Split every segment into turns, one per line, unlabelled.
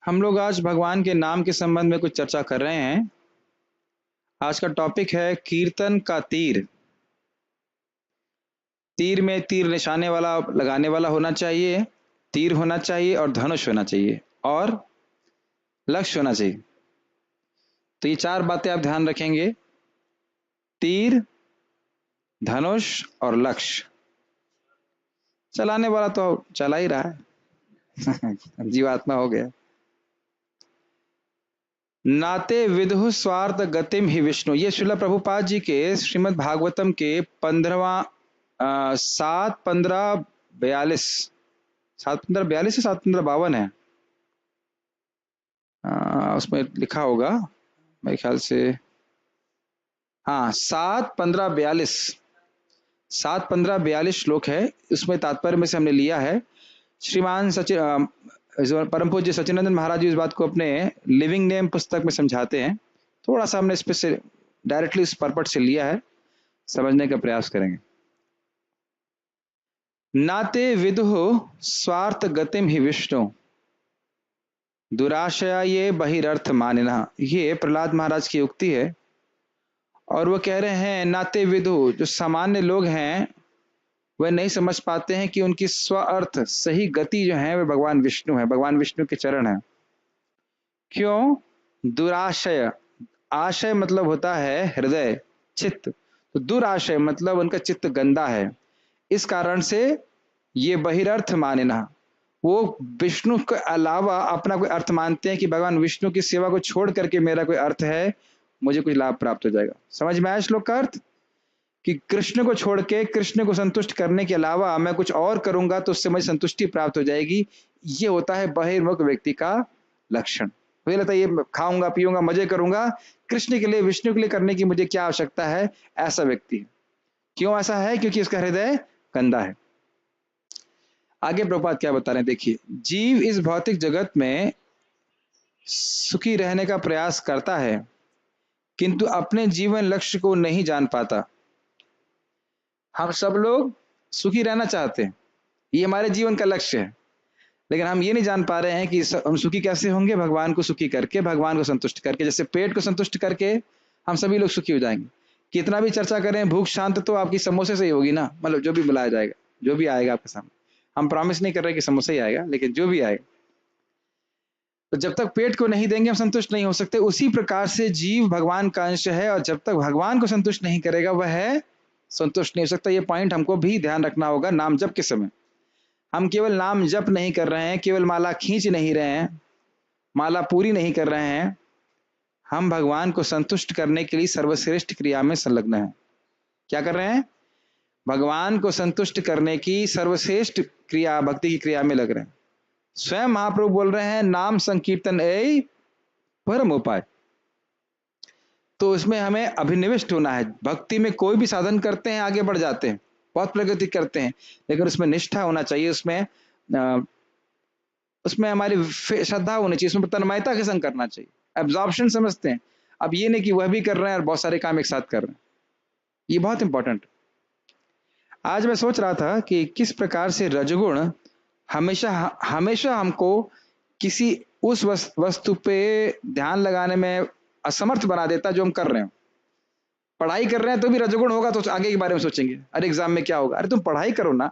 हम लोग आज भगवान के नाम के संबंध में कुछ चर्चा कर रहे हैं। आज का टॉपिक है कीर्तन का तीर। तीर में तीर निशाने वाला लगाने वाला होना चाहिए, तीर होना चाहिए और धनुष होना चाहिए और लक्ष्य होना चाहिए। तो ये चार बातें आप ध्यान रखेंगे, तीर, धनुष और लक्ष्य। चलाने वाला तो चला ही रहा है जीवात्मा हो गया। नाते विदुः स्वार्थ गतिम ही विष्णु, ये श्रील प्रभुपाद जी के श्रीमद् भागवतम के 7-15-42, 7-15-42 से 7-15-52 है। उसमें लिखा होगा मेरे ख्याल से, हाँ 7-15-42, 7-15-42 श्लोक है। उसमें तात्पर्य में से हमने लिया है। श्रीमान सचिन परम पूज्य सचिनंदन महाराज जी इस बात को अपने लिविंग नेम पुस्तक में समझाते हैं। थोड़ा सा हमने इस पे से डायरेक्टली इस पर्पट से लिया है, समझने का प्रयास करेंगे। नाते विदुः स्वार्थ गतिम ही विष्णु दुराशया ये बहिरर्थ मानिना, ये प्रहलाद महाराज की उक्ति है। और वो कह रहे हैं नाते विदु, जो सामान्य लोग हैं वह नहीं समझ पाते हैं कि उनकी स्व अर्थ सही गति जो है वह भगवान विष्णु है, भगवान विष्णु के चरण है। क्यों? दुराशय, आशय मतलब होता है हृदय, चित्त, तो दुराशय मतलब उनका चित्त गंदा है। इस कारण से ये बहिरर्थ मानिना, वो विष्णु के अलावा अपना कोई अर्थ मानते हैं कि भगवान विष्णु की सेवा को छोड़ करके मेरा कोई अर्थ है, मुझे कुछ लाभ प्राप्त हो जाएगा। समझ में आया श्लोक का अर्थ? कि कृष्ण को छोड़ के कृष्ण को संतुष्ट करने के अलावा मैं कुछ और करूंगा तो उससे मुझे संतुष्टि प्राप्त हो जाएगी। ये होता है बहिर्मुख व्यक्ति का लक्षण। मुझे लगता है ये खाऊंगा पीऊंगा मजे करूंगा, कृष्ण के लिए विष्णु के लिए करने की मुझे क्या आवश्यकता है, ऐसा व्यक्ति है। क्यों ऐसा है? क्योंकि उसका हृदय गंदा है। आगे प्रभुपाद क्या बता रहे हैं देखिए, जीव इस भौतिक जगत में सुखी रहने का प्रयास करता है किंतु अपने जीवन लक्ष्य को नहीं जान पाता। हम सब लोग सुखी रहना चाहते हैं, ये हमारे जीवन का लक्ष्य है, लेकिन हम ये नहीं जान पा रहे हैं कि हम सुखी कैसे होंगे। भगवान को सुखी करके, भगवान को संतुष्ट करके, जैसे पेट को संतुष्ट करके हम सभी लोग सुखी हो जाएंगे। कितना भी चर्चा करें, भूख शांत तो आपकी समोसे से ही होगी ना, मतलब जो भी बुलाया जाएगा, जो भी आएगा आपके सामने। हम प्रॉमिस नहीं कर रहे कि समोसा ही आएगा, लेकिन जो भी आएगा, तो जब तक पेट को नहीं देंगे हम संतुष्ट नहीं हो सकते। उसी प्रकार से जीव भगवान का अंश है और जब तक भगवान को संतुष्ट नहीं करेगा वह संतुष्ट नहीं हो सकता। ये पॉइंट हमको भी ध्यान रखना होगा। नाम जप के समय हम केवल नाम जप नहीं कर रहे हैं, केवल माला खींच नहीं रहे हैं, माला पूरी नहीं कर रहे हैं, हम भगवान को संतुष्ट करने के लिए सर्वश्रेष्ठ क्रिया में संलग्न हैं। क्या कर रहे हैं? भगवान को संतुष्ट करने की सर्वश्रेष्ठ क्रिया, भक्ति की क्रिया में लग रहे हैं। स्वयं महाप्रभु बोल रहे हैं नाम संकीर्तन ए परम उपाय। तो इसमें हमें अभिनिविष्ट होना है। भक्ति में कोई भी साधन करते हैं आगे बढ़ जाते हैं, बहुत प्रगति करते हैं, लेकिन उसमें निष्ठा होना चाहिए, उसमें हमारी श्रद्धा होनी चाहिए, उसमें तन्मयता के संग करना चाहिए। एब्जॉर्प्शन समझते हैं, अब ये नहीं कि वह भी कर रहे हैं और बहुत सारे काम एक साथ कर रहे हैं। ये बहुत इंपॉर्टेंट। आज मैं सोच रहा था कि किस प्रकार से रजगुण हमेशा हमेशा हमको किसी उस वस्तु पे ध्यान लगाने में असमर्थ बना देता जो हम कर रहे हो। पढ़ाई कर रहे हैं तो भी रजगुण होगा तो आगे के बारे में सोचेंगे, अरे एग्जाम में क्या होगा। अरे तुम पढ़ाई करो ना।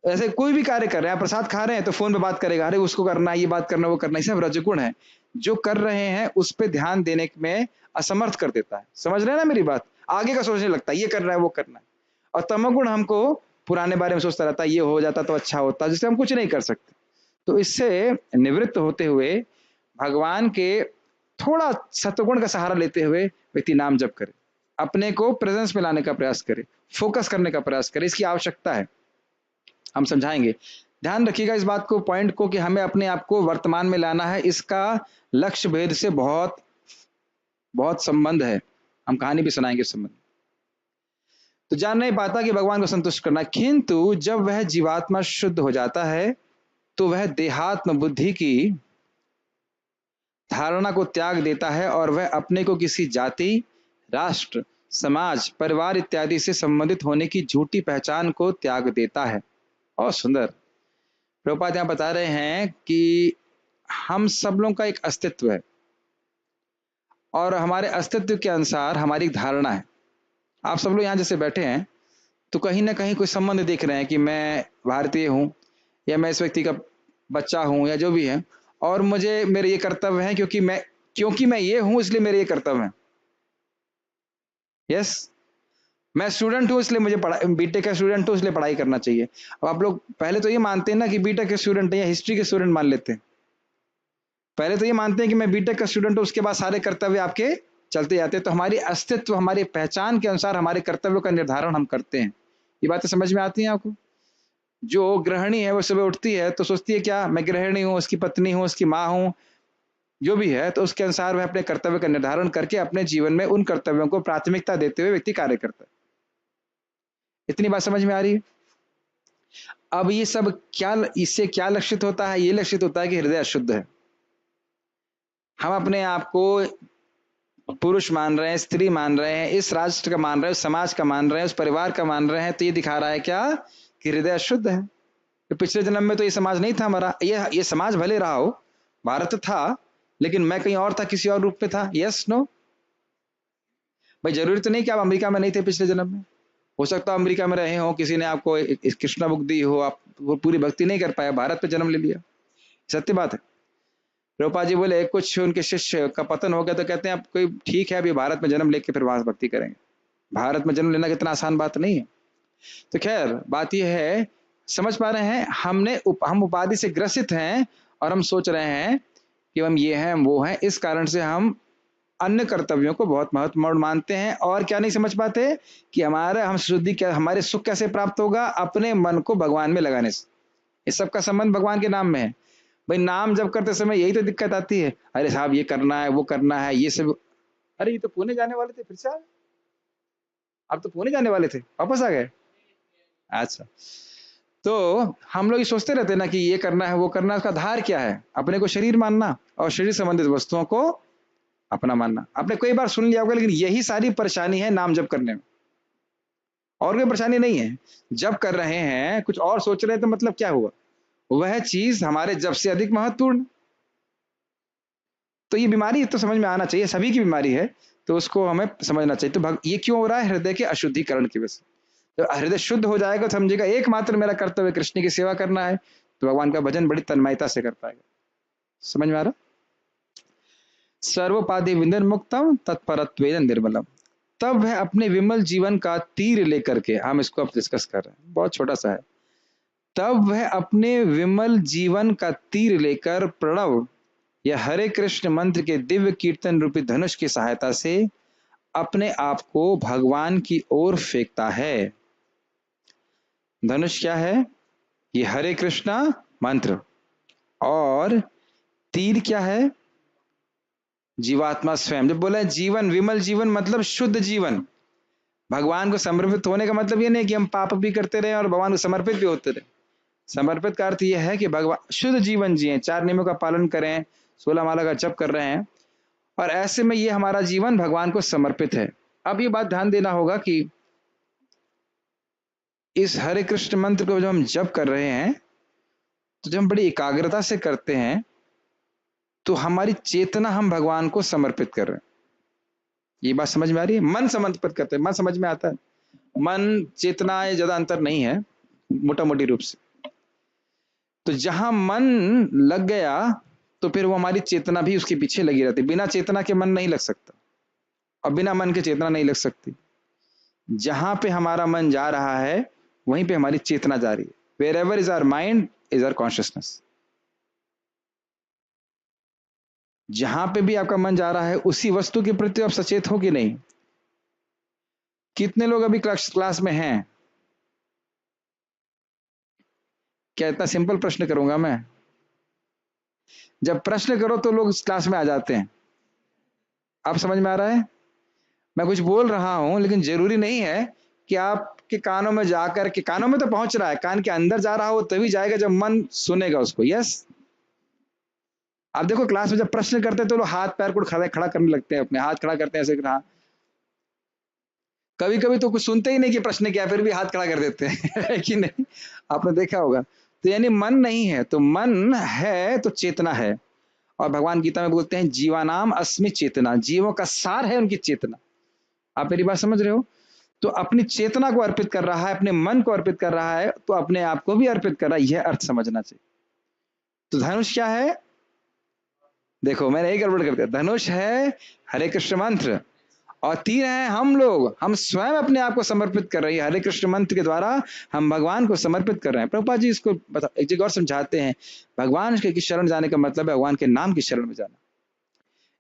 ऐसे कोई भी कार्य कर रहे हैं, प्रसाद खा रहे हैं तो फोन पे बात करेगा, अरे उसको करना, ये बात करना, वो करना, ये सब रजगुण है। जो कर रहे हैं उस पर ध्यान देने में असमर्थ कर देता है। समझ रहे हैं ना मेरी बात? आगे का सोचने लगता है, ये कर रहा है वो करना है। और तमोगुण हमको पुराने बारे में सोचता रहता है, ये हो जाता तो अच्छा होता, जिससे हम कुछ नहीं कर सकते। तो इससे निवृत्त होते हुए भगवान के थोड़ा सत्वगुण का सहारा लेते हुए व्यक्ति नाम जप करे, अपने को प्रेजेंस में लाने का प्रयास करे, फोकस करने का प्रयास करे। इसकी आवश्यकता है, हम समझाएंगे। ध्यान रखिएगा इस बात को, पॉइंट को, कि हमें अपने आप को वर्तमान में लाना है। इसका लक्ष्य भेद से बहुत बहुत संबंध है, हम कहानी भी सुनाएंगे इस संबंध। तो जान नहीं पाता कि भगवान को संतुष्ट करना, किंतु जब वह जीवात्मा शुद्ध हो जाता है तो वह देहात्म बुद्धि की धारणा को त्याग देता है और वह अपने को किसी जाति, राष्ट्र, समाज, परिवार इत्यादि से संबंधित होने की झूठी पहचान को त्याग देता है। और सुंदर प्रभुपाद यहां बता रहे हैं कि हम सब लोगों का एक अस्तित्व है और हमारे अस्तित्व के अनुसार हमारी धारणा है। आप सब लोग यहाँ जैसे बैठे हैं तो कहीं ना कहीं कोई संबंध देख रहे हैं कि मैं भारतीय हूँ या मैं इस व्यक्ति का बच्चा हूँ या जो भी है, और मुझे मेरे ये कर्तव्य है क्योंकि मैं ये हूँ इसलिए मेरे ये कर्तव्य है। यस, मैं स्टूडेंट हूँ इसलिए मुझे बीटेक का स्टूडेंट हूँ इसलिए पढ़ाई करना चाहिए। अब आप लोग पहले तो ये मानते हैं ना कि बीटेक के स्टूडेंट है या हिस्ट्री के स्टूडेंट मान लेते हैं। पहले तो ये मानते हैं कि मैं बीटेक का स्टूडेंट हूँ, उसके बाद सारे कर्तव्य आपके चलते जाते हैं। तो हमारी अस्तित्व हमारी पहचान के अनुसार हमारे कर्तव्यों का निर्धारण हम करते हैं। ये बातें समझ में आती हैं आपको? जो गृहिणी है वो सुबह उठती है तो सोचती है क्या, मैं गृहिणी हूँ, उसकी पत्नी हूँ, उसकी माँ हूँ, जो भी है, तो उसके अनुसार वह अपने कर्तव्य का निर्धारण करके अपने जीवन में उन कर्तव्यों को प्राथमिकता देते हुए व्यक्ति कार्य करता है। इतनी बात समझ में आ रही है? अब ये सब क्या, इससे क्या लक्षित होता है? ये लक्षित होता है कि हृदय अशुद्ध है। हम अपने आप को पुरुष मान रहे हैं, स्त्री मान रहे हैं, इस राष्ट्र का मान रहे हैं, उस समाज का मान रहे हैं, उस परिवार का मान रहे हैं, तो ये दिखा रहा है क्या कि हृदय अशुद्ध है। तो पिछले जन्म में तो ये समाज नहीं था हमारा, ये समाज भले रहा हो, भारत था, लेकिन मैं कहीं और था, किसी और रूप में था। Yes no? भाई जरूरी तो नहीं कि आप अमेरिका में नहीं थे पिछले जन्म में, हो सकता है अमेरिका में रहे हो, किसी ने आपको कृष्णा बुक दी हो, आप वो पूरी भक्ति नहीं कर पाए, भारत पे जन्म ले लिया। सत्य बात है। प्रभुपाद जी बोले कुछ उनके शिष्य का पतन हो गया तो कहते हैं आप कोई ठीक है अभी भारत में जन्म लेके फिर वहां भक्ति करेंगे। भारत में जन्म लेना कितना आसान बात नहीं है। तो खैर बात यह है, समझ पा रहे हैं, हम उपाधि से ग्रसित हैं और हम सोच रहे हैं कि हम ये हैं, हम वो हैं, इस कारण से हम अन्य कर्तव्यों को बहुत महत्वपूर्ण मानते हैं और क्या नहीं समझ पाते कि हम शुद्धि क्या, हमारे सुख कैसे प्राप्त होगा? अपने मन को भगवान में लगाने से। इस सब का संबंध भगवान के नाम में है। भाई नाम जब करते समय यही तो दिक्कत आती है, अरे साहब ये करना है, वो करना है, ये सब। अरे ये तो पुणे जाने वाले थे, फिर से आप तो पुणे जाने वाले थे, वापस आ गए? अच्छा, तो हम लोग ये सोचते रहते हैं ना कि ये करना है, वो करना है, उसका आधार क्या है? अपने को शरीर मानना और शरीर संबंधित वस्तुओं को अपना मानना। आपने कई बार सुन लिया होगा, लेकिन यही सारी परेशानी है नाम जप करने में, और कोई परेशानी नहीं है। जब कर रहे हैं कुछ और सोच रहे हैं तो मतलब क्या हुआ? वह चीज हमारे जब से अधिक महत्वपूर्ण। तो ये बीमारी तो समझ में आना चाहिए, सभी की बीमारी है, तो उसको हमें समझना चाहिए। तो ये क्यों हो रहा है? हृदय के अशुद्धिकरण की वजह से। तो हृदय शुद्ध हो जाएगा तो समझेगा एकमात्र मेरा कर्तव्य कृष्ण की सेवा करना है, तो भगवान का भजन बड़ी तन्मयता से कर पाएगा। समझ में आ रहा? सर्वोपाधि विंदन मुक्तम तत्परत्वेन निर्मलम। तब वह अपने विमल जीवन का तीर लेकर के, हम इसको अब डिस्कस कर रहे हैं, बहुत छोटा सा है। तब वह अपने विमल जीवन का तीर लेकर प्रणव या हरे कृष्ण मंत्र के दिव्य कीर्तन रूपी धनुष की सहायता से अपने आप को भगवान की ओर फेंकता है। धनुष क्या है? ये हरे कृष्णा मंत्र। और तीर क्या है? जीवात्मा स्वयं। जब बोला जीवन, विमल जीवन मतलब शुद्ध जीवन। भगवान को समर्पित होने का मतलब ये नहीं कि हम पाप भी करते रहे और भगवान को समर्पित भी होते रहे। समर्पित का अर्थ यह है कि भगवान शुद्ध जीवन जिए, 4 नियमों का पालन करें, 16 माला का जप कर रहे हैं, और ऐसे में ये हमारा जीवन भगवान को समर्पित है। अब ये बात ध्यान देना होगा कि इस हरे कृष्ण मंत्र को जब हम जप कर रहे हैं तो जब हम बड़ी एकाग्रता से करते हैं तो हमारी चेतना हम भगवान को समर्पित कर रहे हैं। ये बात समझ में आ रही है? मन समर्पित करते हैं, मन समझ में आता है, मन चेतना ज्यादा अंतर नहीं है मोटा मोटी रूप से। तो जहां मन लग गया तो फिर वो हमारी चेतना भी उसके पीछे लगी रहती। बिना चेतना के मन नहीं लग सकता और बिना मन के चेतना नहीं लग सकती। जहां पे हमारा मन जा रहा है वहीं पे हमारी चेतना जा रही है। Wherever is our mind is our consciousness. जहां पे भी आपका मन जा रहा है उसी वस्तु के प्रति आप सचेत हो कि नहीं? कितने लोग अभी क्लास में हैं? क्या इतना सिंपल प्रश्न करूंगा मैं? जब प्रश्न करो तो लोग क्लास में आ जाते हैं। आप समझ में आ रहा है? मैं कुछ बोल रहा हूं लेकिन जरूरी नहीं है कि आपके कानों में जाकर के, कानों में तो पहुंच रहा है, कान के अंदर जा रहा हो तभी जाएगा जब मन सुनेगा उसको। यस, आप देखो क्लास में जब प्रश्न करते हैं तो लोग हाथ पैर को खड़ा करने लगते हैं, अपने हाथ खड़ा करते हैं ऐसे। हाँ, कभी कभी तो कुछ सुनते ही नहीं कि प्रश्न क्या, फिर भी हाथ खड़ा कर देते हैं है कि नहीं? आपने देखा होगा। तो यानी मन नहीं है, तो मन है तो चेतना है, और भगवान गीता में बोलते हैं जीवानाम अस्मि चेतना, जीवों का सार है उनकी चेतना। आप मेरी बात समझ रहे हो? तो अपनी चेतना को अर्पित कर रहा है, अपने मन को अर्पित कर रहा है, तो अपने आप को भी अर्पित कर रहा है, यह अर्थ समझना चाहिए। तो धनुष क्या है? देखो मैंने एक गड़बड़ कर दिया। धनुष है हरे कृष्ण मंत्र, और तीर है हम लोग, हम स्वयं अपने आप को समर्पित कर रहे हैं हरे कृष्ण मंत्र के द्वारा, हम भगवान को समर्पित कर रहे हैं। प्रभुपाद जी इसको एक जगह और समझाते हैं, भगवान के शरण जाने का मतलब है भगवान के नाम की शरण में जाना।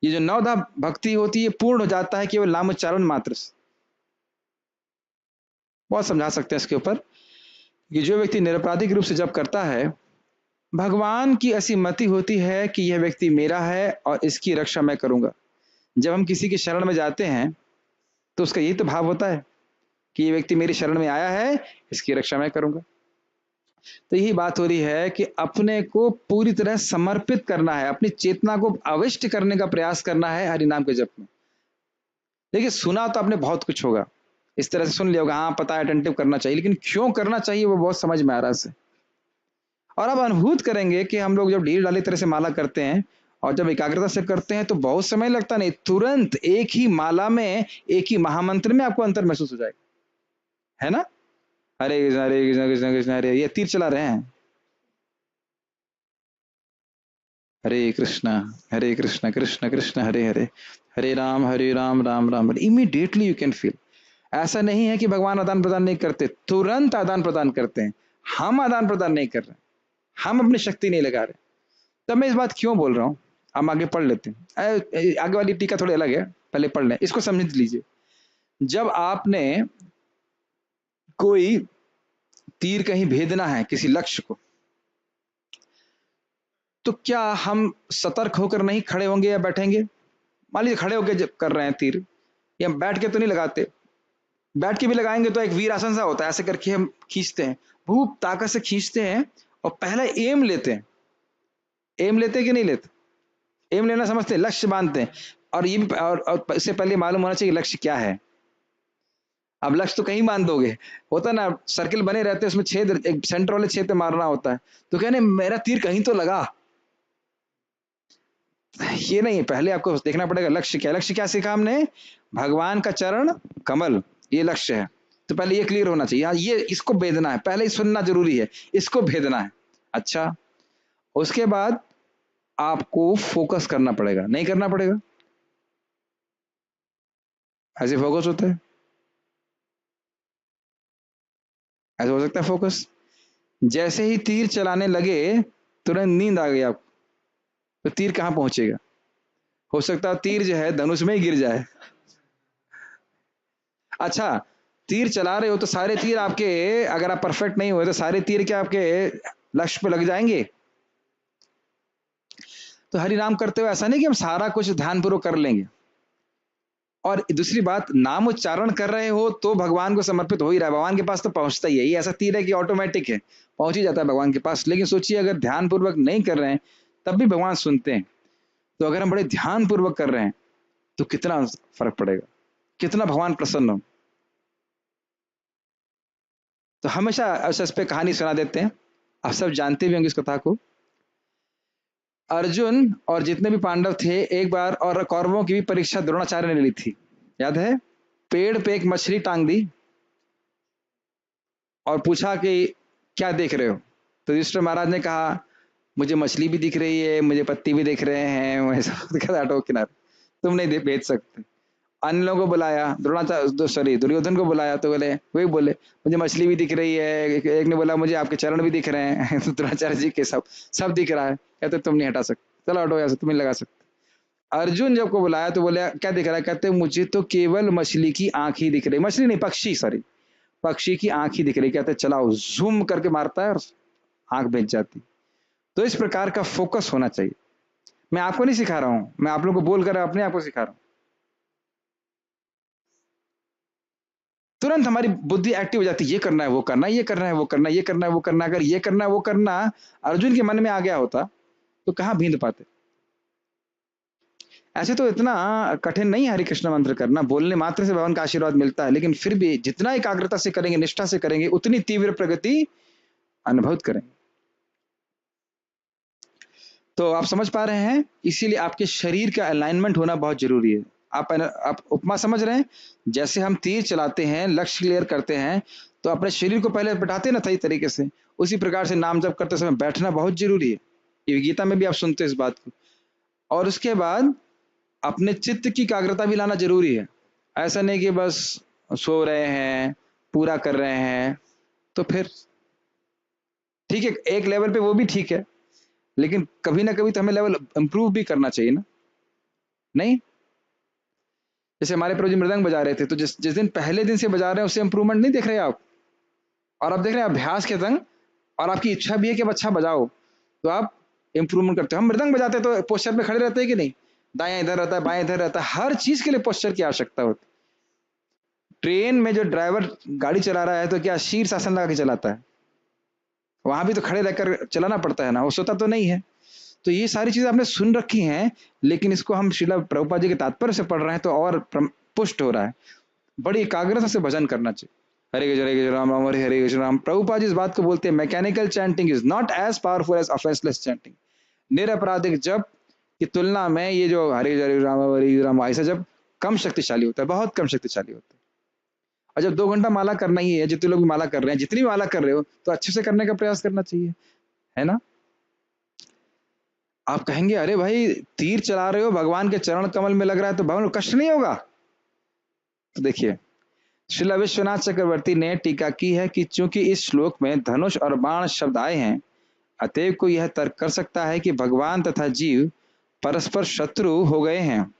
ये जो नवधा भक्ति होती है पूर्ण हो जाता है केवल नामोच्चारण मात्र से। बहुत समझा सकते हैं इसके ऊपर कि जो व्यक्ति निरपराधिक रूप से जप करता है, भगवान की ऐसी मति होती है कि यह व्यक्ति मेरा है और इसकी रक्षा मैं करूंगा। जब हम किसी की शरण में जाते हैं तो उसका यही तो भाव होता है कि ये व्यक्ति मेरी शरण में आया है, इसकी रक्षा मैं करूंगा। तो यही बात हो रही है कि अपने को पूरी तरह समर्पित करना है, अपनी चेतना को अविष्ट करने का प्रयास करना है हरि नाम के जप में। देखिए सुना तो आपने बहुत कुछ होगा, इस तरह से सुन लिया होगा, हाँ पता है अटेंटिव करना चाहिए, लेकिन क्यों करना चाहिए वो बहुत समझ में आ रहा है। और अब अनुभूत करेंगे कि हम लोग जब ढील ढाली तरह से माला करते हैं और जब एकाग्रता से करते हैं तो बहुत समय लगता नहीं, तुरंत एक ही माला में, एक ही महामंत्र में आपको अंतर महसूस हो जाएगा, है ना? हरे कृष्ण कृष्ण कृष्ण हरे, ये तीर चला रहे हैं, Hare Krishna Krishna Krishna Hare Hare, Hare Ram Ram Ram Hare. Immediately you can feel. ऐसा नहीं है कि भगवान आदान प्रदान नहीं करते, तुरंत आदान प्रदान करते हैं। हम आदान प्रदान नहीं कर रहे, हम अपनी शक्ति नहीं लगा रहे। तब मैं इस बात क्यों बोल रहा हूं, हम आगे पढ़ लेते हैं। आगे वाली टीका थोड़ी अलग है, पहले पढ़ लें, इसको समझ लीजिए। जब आपने कोई तीर कहीं भेजना है किसी लक्ष्य को, तो क्या हम सतर्क होकर नहीं खड़े होंगे या बैठेंगे? मान लीजिए खड़े होकर जब कर रहे हैं तीर, या हम बैठ के तो नहीं लगाते, बैठ के भी लगाएंगे तो एक वीर आसन सा होता है, ऐसे करके हम खींचते हैं, खूब ताकत से खींचते हैं और पहले एम लेते हैं। एम लेते कि नहीं लेते? एम लेना समझते हैं, लक्ष्य बांधते हैं। और ये भी और इससे पहले मालूम होना चाहिए लक्ष्य क्या है। अब लक्ष्य तो कहीं बांध दोगे, होता ना सर्किल बने रहते हैं, उसमें छेद एक सेंटर वाले छेद पे मारना होता है, तो कहने मेरा तीर कहीं तो लगा, ये नहीं। पहले आपको देखना पड़ेगा लक्ष्य क्या। लक्ष्य क्या सीखा हमने? भगवान का चरण कमल, ये लक्ष्य है। तो पहले ये क्लियर होना चाहिए, हाँ ये इसको भेदना है, पहले ही सुनना जरूरी है, इसको भेदना है। अच्छा, उसके बाद आपको फोकस करना पड़ेगा, नहीं करना पड़ेगा? ऐसे फोकस होता है, ऐसे हो सकता है फोकस। जैसे ही तीर चलाने लगे तुरंत नींद आ गई आपको, तो तीर कहां पहुंचेगा? हो सकता है तीर जो है धनुष में ही गिर जाए। अच्छा, तीर चला रहे हो तो सारे तीर आपके, अगर आप परफेक्ट नहीं हुए तो सारे तीर क्या आपके लक्ष्य पे लग जाएंगे? तो हरि नाम करते हुए ऐसा नहीं कि हम सारा कुछ ध्यानपूर्वक कर लेंगे। और दूसरी बात, नाम उच्चारण कर रहे हो तो भगवान को समर्पित हो ही रहा है, भगवान के पास तो पहुंचता ही है। ये ऐसा तीर है कि ऑटोमेटिक है, पहुंच ही जाता है भगवान के पास। लेकिन सोचिए अगर ध्यानपूर्वक नहीं कर रहे हैं तब भी भगवान सुनते हैं, तो अगर हम बड़े ध्यानपूर्वक कर रहे हैं तो कितना फर्क पड़ेगा, कितना भगवान प्रसन्न हो। तो हमेशा इस पे कहानी सुना देते हैं, आप सब जानते भी होंगे इस कथा को। अर्जुन और जितने भी पांडव थे एक बार, और कौरवों की भी परीक्षा द्रोणाचार्य ने ली थी, याद है? पेड़ पे एक मछली टांग दी और पूछा कि क्या देख रहे हो? तो युधिष्ठिर महाराज ने कहा मुझे मछली भी दिख रही है, मुझे पत्ती भी दिख रहे हैं, मैं सब हटो किनारे, तुम नहीं भेज सकते। अन्य लोगों को बुलाया, द्रोणाचार्य सॉरी दुर्योधन को बुलाया, तो बोले वही बोले मुझे मछली भी दिख रही है, एक ने बोला मुझे आपके चरण भी दिख रहे हैं। तो द्रोणाचार्य जी के सब सब दिख रहा है, कहते तुम नहीं हटा सकते, चलो हटो यहाँ से, तुम नहीं लगा सकते। अर्जुन जब को बुलाया तो बोले क्या दिख रहा है? कहते मुझे तो केवल मछली की आंख ही दिख रही, मछली नहीं पक्षी, सॉरी पक्षी की आंख ही दिख रही। कहते चलाओ, जूम करके मारता है और आंख भेज जाती। तो इस प्रकार का फोकस होना चाहिए। मैं आपको नहीं सिखा रहा हूं, मैं आप लोगों को बोलकर अपने आप को सिखा रहा हूं। तुरंत हमारी बुद्धि एक्टिव हो जाती है, ये करना है वो करना है, ये करना है वो करना है, ये करना है वो करना है। अगर ये करना है वो करना अर्जुन के मन में आ गया होता तो कहां भींद पाते। ऐसे तो इतना कठिन नहीं है हरि कृष्ण मंत्र करना, बोलने मात्र से भगवान का आशीर्वाद मिलता है, लेकिन फिर भी जितना एकाग्रता से करेंगे, निष्ठा से करेंगे, उतनी तीव्र प्रगति अनुभव करेंगे। तो आप समझ पा रहे हैं, इसीलिए आपके शरीर का अलाइनमेंट होना बहुत जरूरी है। आप उपमा समझ रहे हैं, जैसे हम तीर चलाते हैं, लक्ष्य क्लियर करते हैं, तो अपने शरीर को पहले बैठाते ना सही तरीके से, उसी प्रकार से नाम जप करते समय बैठना बहुत जरूरी है। ये गीता में भी आप सुनते हैं इस बात को। और उसके बाद अपने चित्त की एकाग्रता भी लाना जरूरी है। ऐसा नहीं कि बस सो रहे हैं, पूरा कर रहे हैं, तो फिर ठीक है, एक लेवल पे वो भी ठीक है, लेकिन कभी ना कभी तो हमें लेवल इंप्रूव भी करना चाहिए ना, नहीं? जैसे हमारे प्रभु जी मृदंग बजा रहे थे, तो जिस जिस दिन पहले दिन से बजा रहे हैं उससे इंप्रूवमेंट नहीं देख रहे आप, और आप देख रहे हैं अभ्यास के संग, और आपकी इच्छा भी है कि अब अच्छा बजाओ, तो आप इंप्रूवमेंट करते हो। हम मृदंग बजाते हैं तो पोस्चर में खड़े रहते हैं कि नहीं, दाएं इधर रहता है, बाएं इधर रहता है, हर चीज के लिए पोस्चर की आवश्यकता होती है। ट्रेन में जो ड्राइवर गाड़ी चला रहा है तो क्या शीर्ष आसन लगा के चलाता है? वहां भी तो खड़े रहकर चलाना पड़ता है ना, वो सोता तो नहीं है। तो ये सारी चीजें आपने सुन रखी हैं, लेकिन इसको हम श्रीला प्रभुपाद जी के तात्पर्य से पढ़ रहे हैं तो और पुष्ट हो रहा है। बड़ी एकाग्रता से भजन करना चाहिए। हरे कृष्ण राम राम हरे कृष्ण राम। प्रभुपाद जी इस बात को बोलते हैं, mechanical chanting is not as powerful as offenceless chanting. निरपराधिक जप की तुलना में ये जो हरे राम ऐसा जब कम शक्तिशाली होता है, बहुत कम शक्तिशाली होता है। और जब 2 घंटा माला करना ही है, जितने लोग भी माला कर रहे हैं, जितनी भी माला कर रहे हो, तो अच्छे से करने का प्रयास करना चाहिए, है ना? आप कहेंगे अरे भाई तीर चला रहे हो, भगवान के चरण कमल में लग रहा है, तो भगवान को कष्ट नहीं होगा? तो देखिए, श्रीला विश्वनाथ चक्रवर्ती ने टीका की है कि चूंकि इस श्लोक में धनुष और बाण शब्द आए हैं, अतएव को यह तर्क कर सकता है कि भगवान तथा जीव परस्पर शत्रु हो गए हैं।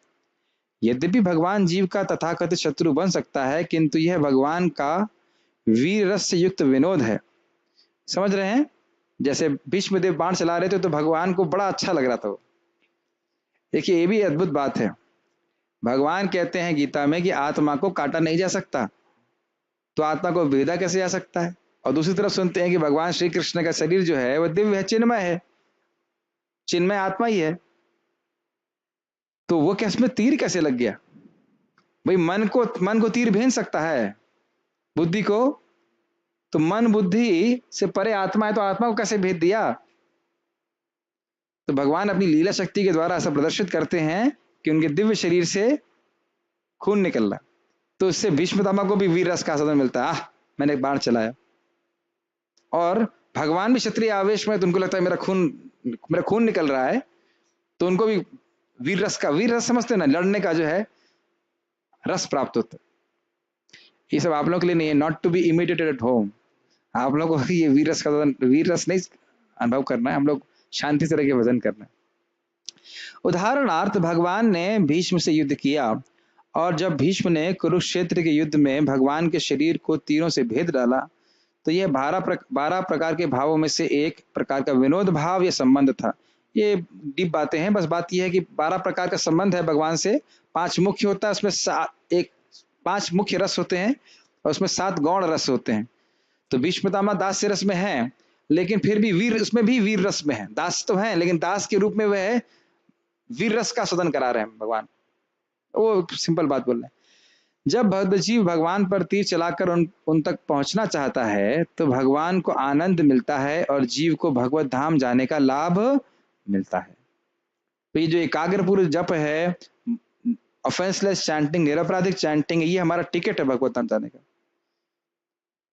यद्यपि भगवान जीव का तथाकथित शत्रु बन सकता है, किंतु यह भगवान का वीर रस से युक्त विनोद है। समझ रहे हैं? जैसे भीष्म देव बाण चला रहे थे तो भगवान को बड़ा अच्छा लग रहा था वो। देखिए, ये भी अद्भुत बात है। भगवान कहते हैं गीता में कि आत्मा को काटा नहीं जा सकता, तो आत्मा को वेदा कैसे जा सकता है? और दूसरी तरफ सुनते हैं कि भगवान श्री कृष्ण का शरीर जो है वह दिव्य है, चिन्मय है, चिन्मय आत्मा ही है, तो वो कैसे में तीर कैसे लग गया? भाई मन को तीर भेज सकता है, बुद्धि को तो मन बुद्धि से परे आत्मा है, तो आत्मा को कैसे भेज दिया? तो भगवान अपनी लीला शक्ति के द्वारा ऐसा प्रदर्शित करते हैं कि उनके दिव्य शरीर से खून निकल रहा, तो इससे भीष्मतामा को भी वीर रस का साधन मिलता है। मैंने एक बाण चलाया, और भगवान भी क्षत्रिय आवेश में, तो उनको लगता है मेरा खून निकल रहा है, तो उनको भी वीर रस समझते ना, लड़ने का जो है रस प्राप्त होता है। ये सब आप लोगों के लिए नहीं है, not to be imitated at home. आप लोगों को ये वीर रस नहीं अनुभव करना है, हम लोग शांति से रह के भजन करना है। उदाहरणार्थ भगवान ने भीष्म से युद्ध किया, और जब भीष्म ने कुरुक्षेत्र के युद्ध में भगवान के शरीर को तीरों से भेद डाला, तो यह 12 प्रकार के भावों में से एक प्रकार का विनोद भाव या संबंध था। ये डीप बातें हैं, बस बात यह है कि 12 प्रकार का संबंध है भगवान से। 5 मुख्य होता है, उसमें 5 मुख्य रस होते हैं, और उसमें 7 गौण रस होते हैं। तो भीष्मतामा दास रस में है, लेकिन फिर भी उसमें भी वीर रस में है। दास तो है, लेकिन दास के रूप में वह वीर रस का सदन करा रहे हैं भगवान। वो सिंपल बात बोल रहे हैं। जब भक्तजीव भगवान पर तीर चलाकर उन तक पहुंचना चाहता है, तो भगवान को आनंद मिलता है और जीव को भगवत धाम जाने का लाभ मिलता है। तो ये जो एकाग्रपूर्ण जप है, ऑफेंसलेस चैंटिंग, निरपराधिक चैंटिंग, ये हमारा टिकट है भगवत धाम जाने का।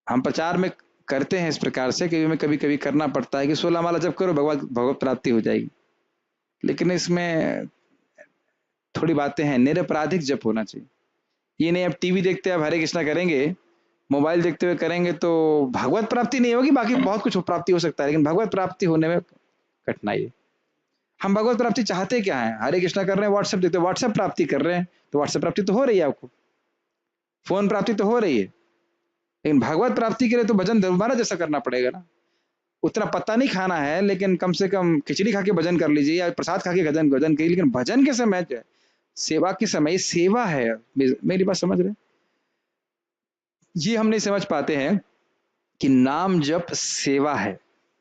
हम प्रचार में करते हैं इस प्रकार से कि हमें कभी कभी करना पड़ता है कि 16 माला जप करो, भगवत प्राप्ति हो जाएगी, लेकिन इसमें थोड़ी बातें हैं। निरपराधिक जप होना चाहिए। ये नहीं अब टीवी देखते हैं, अब हरे कृष्णा करेंगे, मोबाइल देखते हुए करेंगे, तो भगवत प्राप्ति नहीं होगी, बाकी बहुत कुछ प्राप्ति हो सकता है, लेकिन भगवत प्राप्ति होने में कठिनाई है। हम भगवत प्राप्ति चाहते क्या है? हरे कृष्णा कर रहे हैं, व्हाट्सएप देखते, व्हाट्सएप प्राप्ति कर रहे हैं, तो व्हाट्सएप प्राप्ति तो हो रही है, आपको फोन प्राप्ति तो हो रही है, लेकिन भगवत प्राप्ति के लिए तो भजन दोबारा जैसा करना पड़ेगा ना। उतना पत्ता नहीं खाना है, लेकिन कम से कम खिचड़ी खा के भजन कर लीजिए, या प्रसाद खा के भजन करिए, लेकिन भजन के समय सेवा के समय सेवा है। मेरी बात समझ रहे? ये हम नहीं समझ पाते हैं कि नाम जप सेवा है।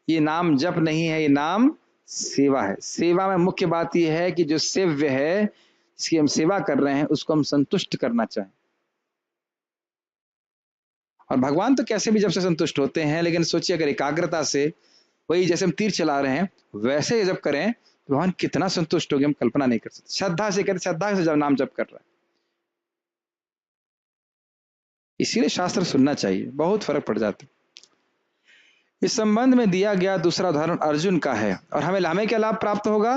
ये नाम जप नहीं है, ये नाम सेवा है। सेवा में मुख्य बात यह है कि जो सेव्य है, जिसकी हम सेवा कर रहे हैं, उसको हम संतुष्ट करना चाहें। और भगवान तो कैसे भी जब से संतुष्ट होते हैं, लेकिन सोचिए अगर एकाग्रता से, वही जैसे हम तीर चला रहे हैं वैसे जब करें, तो भगवान कितना संतुष्ट होंगे हम कल्पना नहीं कर सकते। श्रद्धा से कहते, श्रद्धा से जब नाम जप कर रहा है। इसीलिए शास्त्र सुनना चाहिए, बहुत फर्क पड़ जाता है। इस संबंध में दिया गया दूसरा उदाहरण अर्जुन का है। और हमें हमें क्या लाभ प्राप्त होगा?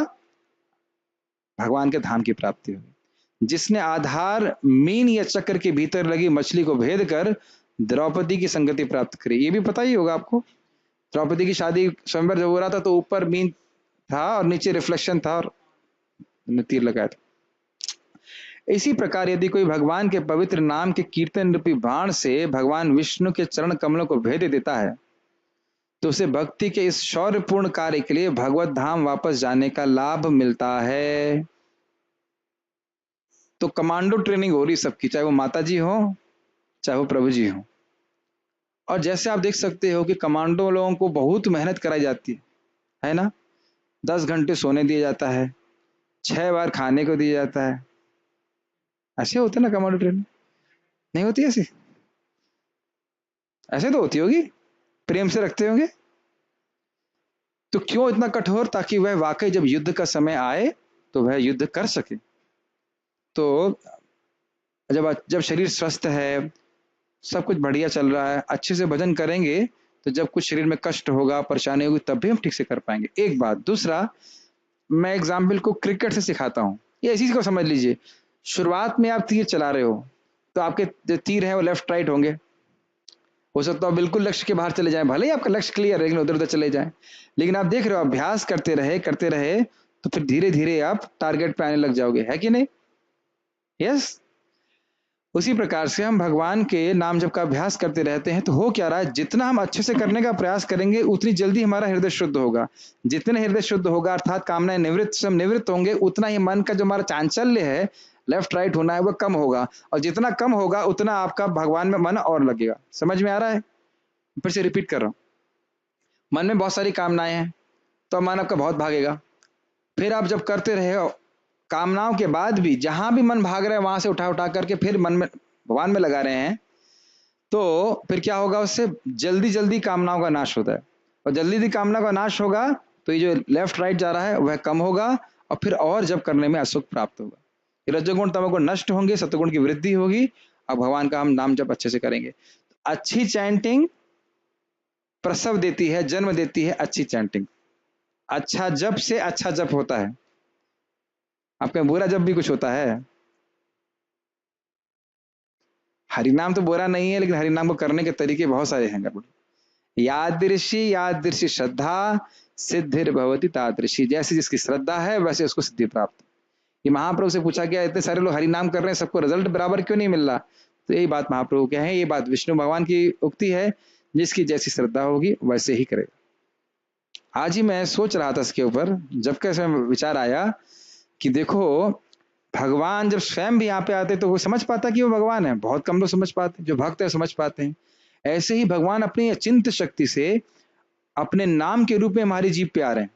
भगवान के धाम की प्राप्ति होगी। जिसने आधार मीन या चक्र के भीतर लगी मछली को भेद कर द्रौपदी की संगति प्राप्त करी। ये भी पता ही होगा आपको, द्रौपदी की शादी स्वयंवर जब हो रहा था तो ऊपर मीन था और नीचे रिफ्लेक्शन था और तीर लगाया था। इसी प्रकार यदि कोई भगवान के पवित्र नाम के कीर्तन रूपी बाण से भगवान विष्णु के चरण कमलों को भेद देता है तो उसे भक्ति के इस शौर्यपूर्ण कार्य के लिए भगवत धाम वापस जाने का लाभ मिलता है। तो कमांडो ट्रेनिंग हो रही सबकी, चाहे वो माता जी हो चाहे वो प्रभु जी हो। और जैसे आप देख सकते हो कि कमांडो लोगों को बहुत मेहनत कराई जाती है ना। 10 घंटे सोने दिया जाता है, 6 बार खाने को दिया जाता है। ऐसे होते ना कमांडो ट्रेनिंग? नहीं होती ऐसे? ऐसे तो होती होगी, प्रेम से रखते होंगे। तो क्यों इतना कठोर? ताकि वह वाकई जब युद्ध का समय आए तो वह युद्ध कर सके। तो जब जब शरीर स्वस्थ है, सब कुछ बढ़िया चल रहा है, अच्छे से भजन करेंगे, तो जब कुछ शरीर में कष्ट होगा, परेशानी होगी, तब भी हम ठीक से कर पाएंगे। एक बात। दूसरा, मैं एग्जाम्पल को क्रिकेट से सिखाता हूँ। ये इसी को समझ लीजिए। शुरुआत में आप तीर चला रहे हो तो आपके जो तीर है वो लेफ्ट राइट होंगे। हो सकता है बिल्कुल लक्ष्य के बाहर चले जाएं, भले ही आपका लक्ष्य क्लियर है लेकिन उधर उधर चले जाएं। लेकिन आप देख रहे हो, अभ्यास करते रहे तो फिर धीरे धीरे आप टारगेट पे आने लग जाओगे, है कि नहीं? यस। उसी प्रकार से हम भगवान के नाम जप का अभ्यास करते रहते हैं तो हो क्या रहा है, जितना हम अच्छे से करने का प्रयास करेंगे उतनी जल्दी हमारा हृदय शुद्ध होगा। जितने हृदय शुद्ध होगा अर्थात कामनाएं निवृत्त से हम निवृत्त होंगे, उतना ही मन का जो हमारा चांचल्य है, लेफ्ट राइट होना है, वो कम होगा। और जितना कम होगा उतना आपका भगवान में मन और लगेगा। समझ में आ रहा है? फिर से रिपीट कर रहा हूं। मन में बहुत सारी कामनाएं हैं तो मन आपका बहुत भागेगा। फिर आप जब करते रहे हो, कामनाओं के बाद भी जहां भी मन भाग रहा है वहां से उठा उठा करके फिर मन में भगवान में लगा रहे हैं, तो फिर क्या होगा? उससे जल्दी जल्दी कामनाओं का नाश होता है। और जल्दी जल्दी कामना का नाश होगा तो ये जो लेफ्ट राइट जा रहा है वह कम होगा और फिर और जब करने में असुख प्राप्त होगा। रजोगुण तमोगुण नष्ट होंगे, सत्वगुण की वृद्धि होगी और भगवान का हम नाम जब अच्छे से करेंगे। अच्छी चैंटिंग प्रसव देती है, जन्म देती है अच्छी चैंटिंग। अच्छा जप से अच्छा जप होता है। आपका बुरा जप भी कुछ होता है? हरिनाम तो बुरा नहीं है, लेकिन हरिनाम को करने के तरीके बहुत सारे हैं। यादृशी श्रद्धा सिद्धिर भवती तादृशी। जैसे जिसकी श्रद्धा है वैसे उसको सिद्धि प्राप्त। ये महाप्रभु से पूछा गया, इतने सारे लोग हरिनाम कर रहे हैं, सबको रिजल्ट बराबर क्यों नहीं मिल रहा? तो यही बात महाप्रभु के हैं, ये बात विष्णु भगवान की उक्ति है, जिसकी जैसी श्रद्धा होगी वैसे ही करेगा। आज ही मैं सोच रहा था इसके ऊपर, जब कैसे विचार आया कि देखो, भगवान जब स्वयं भी यहाँ पे आते तो वो समझ पाता कि वो भगवान है? बहुत कम लोग समझ पाते, जो भक्त है समझ पाते हैं। ऐसे ही भगवान अपनी अचिंत्य शक्ति से अपने नाम के रूप में हमारी जीभ पे आ रहे हैं।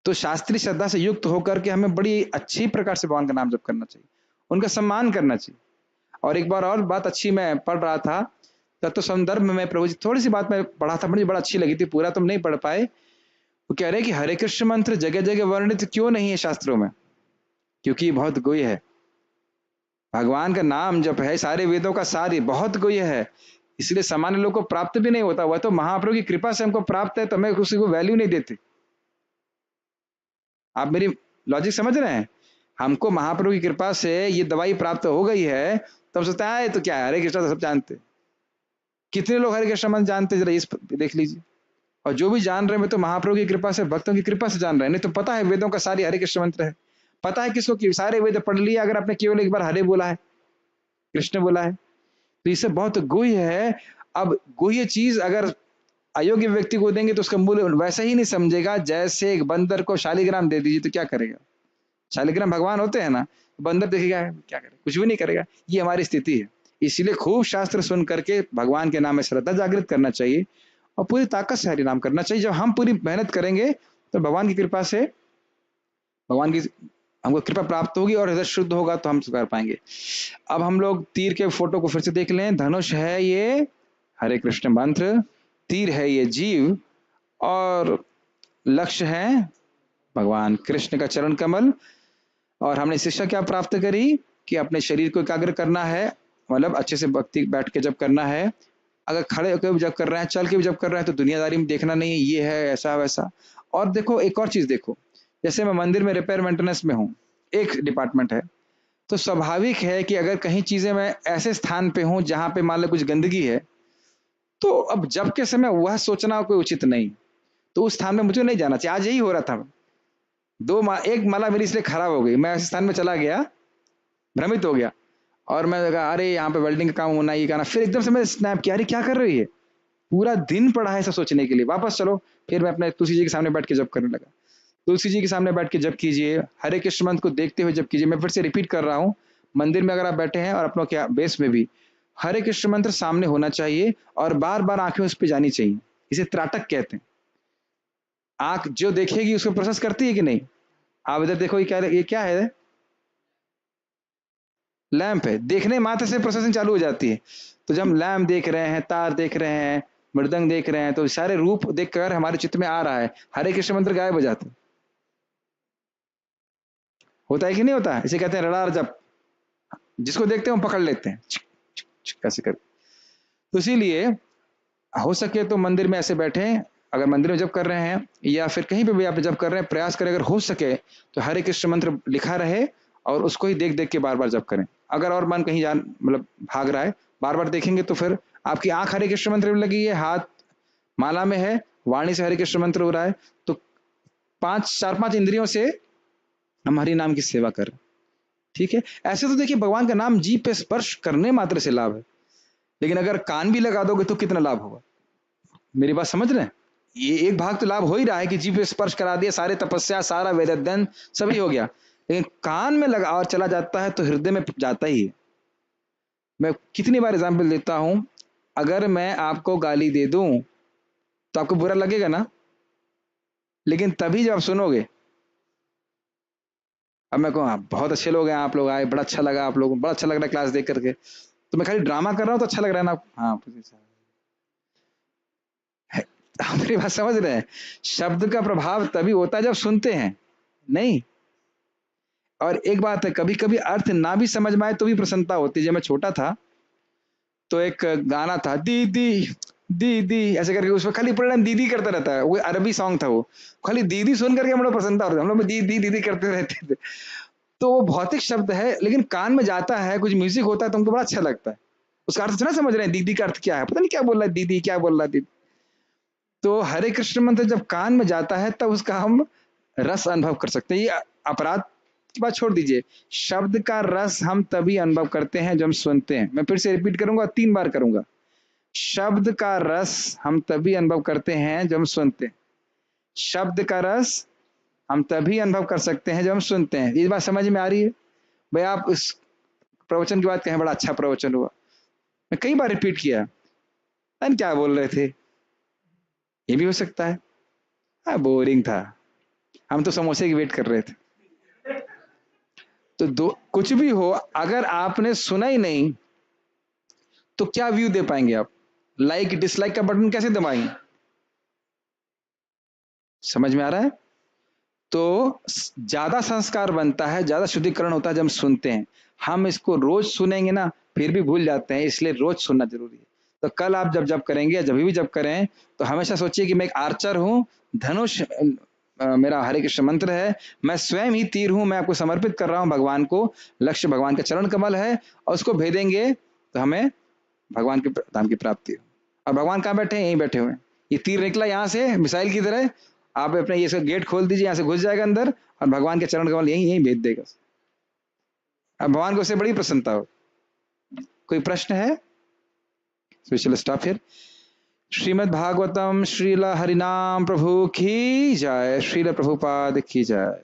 तो शास्त्रीय श्रद्धा से युक्त होकर के हमें बड़ी अच्छी प्रकार से भगवान का नाम जप करना चाहिए, उनका सम्मान करना चाहिए। और एक बार और बात अच्छी मैं पढ़ रहा था, तत्व संदर्भ में प्रभु जी थोड़ी सी बात मैं पढ़ा था, मुझे बड़ा अच्छी लगी थी, पूरा तो नहीं पढ़ पाए। वो कह रहे कि हरे कृष्ण मंत्र जगह जगह वर्णित क्यों नहीं है शास्त्रों में? क्योंकि बहुत गुह्य है। भगवान का नाम जप है सारे वेदों का सार, बहुत गुह्य है, इसलिए सामान्य लोग को प्राप्त भी नहीं होता। वह तो महाप्रभु की कृपा से हमको प्राप्त है, तो हमें उसी को वैल्यू नहीं देते। आप मेरी लॉजिक समझ रहे हैं? हमको महाप्रभु की कृपा से ये दवाई प्राप्त हो गई है, तब सोचता है तो क्या है, हरे कृष्ण तो सब जानते। कितने लोग हरे कृष्ण मंत्र जानते, जरा इस देख लीजिए। और जो भी जान रहे हैं तो महाप्रभु की कृपा से, भक्तों की कृपा से जान रहे हैं। नहीं तो पता है वेदों का सारी हरे कृष्ण मंत्र है, पता है किसको कि सारे वेद पढ़ लिया, अगर आपने केवल एक बार हरे बोला है, कृष्ण बोला है, तो इसे बहुत गुह्य है। अब गुह्य चीज अगर अयोग्य व्यक्ति को देंगे तो उसका मूल्य वैसा ही नहीं समझेगा। जैसे एक बंदर को शालिग्राम दे दीजिए तो क्या करेगा? शालिग्राम भगवान होते हैं ना, बंदर देखेगा क्या करेगा? कुछ भी नहीं करेगा। ये हमारी स्थिति है। इसलिए खूब शास्त्र सुन करके भगवान के नाम में श्रद्धा जागृत करना चाहिए और पूरी ताकत से हरिनाम करना चाहिए। जब हम पूरी मेहनत करेंगे तो भगवान की कृपा से, भगवान की हमको कृपा प्राप्त होगी और हृदय शुद्ध होगा तो हम कर पाएंगे। अब हम लोग तीर के फोटो को फिर से देख लें। धनुष है ये हरे कृष्ण मंत्र, तीर है ये जीव और लक्ष्य है भगवान कृष्ण का चरण कमल। और हमने शिक्षा क्या प्राप्त करी कि अपने शरीर को एकाग्र करना है, मतलब अच्छे से भक्ति बैठ के जब करना है, अगर खड़े होकर भी जब कर रहे हैं, चल के भी जब कर रहे हैं, तो दुनियादारी में देखना नहीं है ये है ऐसा वैसा। और देखो एक और चीज देखो, जैसे मैं मंदिर में रिपेयर मेंटेनेंस में हूँ, एक डिपार्टमेंट है, तो स्वाभाविक है कि अगर कहीं चीजें मैं ऐसे स्थान पे हूँ जहां पे मान लो कुछ गंदगी है, तो अब जब के समय वह सोचना कोई उचित नहीं, तो उस स्थान में मुझे नहीं जाना चाहिए। आज यही हो रहा था, एक माला मेरी इसलिए खराब हो गई, मैं ऐसे स्थान में चला गया, भ्रमित हो गया, और मैं कहा अरे यहाँ पे वेल्डिंग का काम होना, ये करना, फिर एकदम से मैं स्नैप किया, अरे क्या कर रही है, पूरा दिन पड़ा है ऐसा सोचने के लिए, वापस चलो। फिर मैं अपने तुलसी जी के सामने बैठ के जब करने लगा। तुलसी जी के सामने बैठ के जब कीजिए, हरे कृष्ण मंत्र को देखते हुए जब कीजिए। मैं फिर से रिपीट कर रहा हूँ, मंदिर में अगर आप बैठे हैं और अपनों के बेस में भी हरे कृष्ण मंत्र सामने होना चाहिए और बार बार आंखें उस पर जानी चाहिए। इसे त्राटक कहते हैं। आंख जो देखेगी उसको प्रोसेस करती है कि नहीं? आप इधर देखो, ये क्या है? लैंप है, देखने मात्र से प्रोसेसिंग चालू हो जाती है। तो जब हम लैंप देख रहे हैं, तार देख रहे हैं, मृदंग देख रहे हैं, तो सारे रूप देखकर हमारे चित्त में आ रहा है, हरे कृष्ण मंत्र गायब हो जाते, होता है कि नहीं होता? इसे कहते हैं रडार जप। जिसको देखते हैं हम पकड़ लेते हैं कैसे कर। तो इसीलिए हो सके तो मंदिर में ऐसे बैठे, अगर मंदिर में जब कर रहे हैं या फिर कहीं पे भी आप जब कर रहे हैं, प्रयास करें अगर हो सके तो हरे कृष्ण मंत्र लिखा रहे और उसको ही देख देख के बार बार जब करें। अगर और मन कहीं जान मतलब भाग रहा है, बार बार देखेंगे तो फिर आपकी आंख हरे कृष्ण मंत्र में लगी है, हाथ माला में है, वाणी से हरे कृष्ण मंत्र हो रहा है, तो चार पांच इंद्रियों से हम हरि नाम की सेवा कर। ठीक है, ऐसे तो देखिए भगवान का नाम जीभ पे स्पर्श करने मात्र से लाभ है, लेकिन अगर कान भी लगा दोगे तो कितना लाभ होगा? मेरी बात समझ रहे हैं? ये एक भाग तो लाभ हो ही रहा है कि जीभ पे स्पर्श करा दिया, सारे तपस्या, सारा वेद अध्ययन सभी हो गया, लेकिन कान में लगा और चला जाता है तो हृदय में जाता ही है। मैं कितनी बार एग्जाम्पल देता हूं, अगर मैं आपको गाली दे दूं तो आपको बुरा लगेगा ना, लेकिन तभी जब आप सुनोगे, अब मैं कहूँ बहुत अच्छे लोग हैं, आप लोग आए, बड़ा अच्छा लगा, आप लोगों बड़ा अच्छा लग रहा है क्लास देख करके, तो मैं खाली ड्रामा कर रहा हूँ तो अच्छा लग रहा है ना आपको? हाँ, आप मेरी बात समझ रहे हैं? शब्द का प्रभाव तभी होता है जब सुनते हैं, नहीं। और एक बात है, कभी कभी अर्थ ना भी समझ में आए तो भी प्रसन्नता होती है। जब मैं छोटा था तो एक गाना था, दीदी दीदी ऐसे करके, उसमें खाली पूरा टाइम दीदी करता रहता है, वो अरबी सॉन्ग था, वो खाली दीदी सुन करके हम लोग प्रसन्नता होती है, हम लोग दीदी दीदी करते रहते थे। तो वो भौतिक शब्द है, लेकिन कान में जाता है, कुछ म्यूजिक होता है तो हमको बड़ा अच्छा लगता है। उसका अर्थ ना समझ रहे हैं, दीदी का अर्थ क्या है, पता नहीं क्या बोल रहा है दीदी, क्या बोल रहा है दीदी। तो हरे कृष्ण मंत्र जब कान में जाता है तब उसका हम रस अनुभव कर सकते हैं। ये अपराध की बात छोड़ दीजिए, शब्द का रस हम तभी अनुभव करते हैं जब हम सुनते हैं। मैं फिर से रिपीट करूंगा, 3 बार करूंगा। शब्द का रस हम तभी अनुभव करते हैं जब हम सुनते हैं। शब्द का रस हम तभी अनुभव कर सकते हैं जब हम सुनते हैं। ये बात समझ में आ रही है? भाई आप इस प्रवचन की बात कहें, बड़ा अच्छा प्रवचन हुआ, मैं कई बार रिपीट किया, क्या बोल रहे थे, ये भी हो सकता है, हाँ बोरिंग था, हम तो समोसे की वेट कर रहे थे। तो दो कुछ भी हो, अगर आपने सुना ही नहीं तो क्या व्यू दे पाएंगे आप? लाइक डिसलाइक का बटन कैसे दबाएंगे? समझ में आ रहा है? तो ज्यादा संस्कार बनता है, ज्यादा शुद्धिकरण होता है जब हम सुनते हैं। हम इसको रोज सुनेंगे ना फिर भी भूल जाते हैं, इसलिए रोज सुनना जरूरी है। तो कल आप जब जब करेंगे, जब भी जब करें, तो हमेशा सोचिए कि मैं एक आर्चर हूं, धनुष मेरा हरे कृष्ण मंत्र है, मैं स्वयं ही तीर हूं, मैं आपको समर्पित कर रहा हूं भगवान को, लक्ष्य भगवान का चरण कमल है, और उसको भेदेंगे तो हमें भगवान के धाम की प्राप्ति हो। और भगवान कहाँ बैठे हैं? यहीं बैठे हुए हैं। ये तीर निकला यहाँ से मिसाइल की तरह, आप अपने ये गेट खोल दीजिए, यहाँ से घुस जाएगा अंदर और भगवान के चरण कमल यहीं यहीं भेज देगा। अब भगवान को उससे बड़ी प्रसन्नता हो। कोई प्रश्न है? Special stop here. Shrimad Bhagavatam Srila हरिनाम प्रभु की जय, श्रील प्रभुपाद की जय।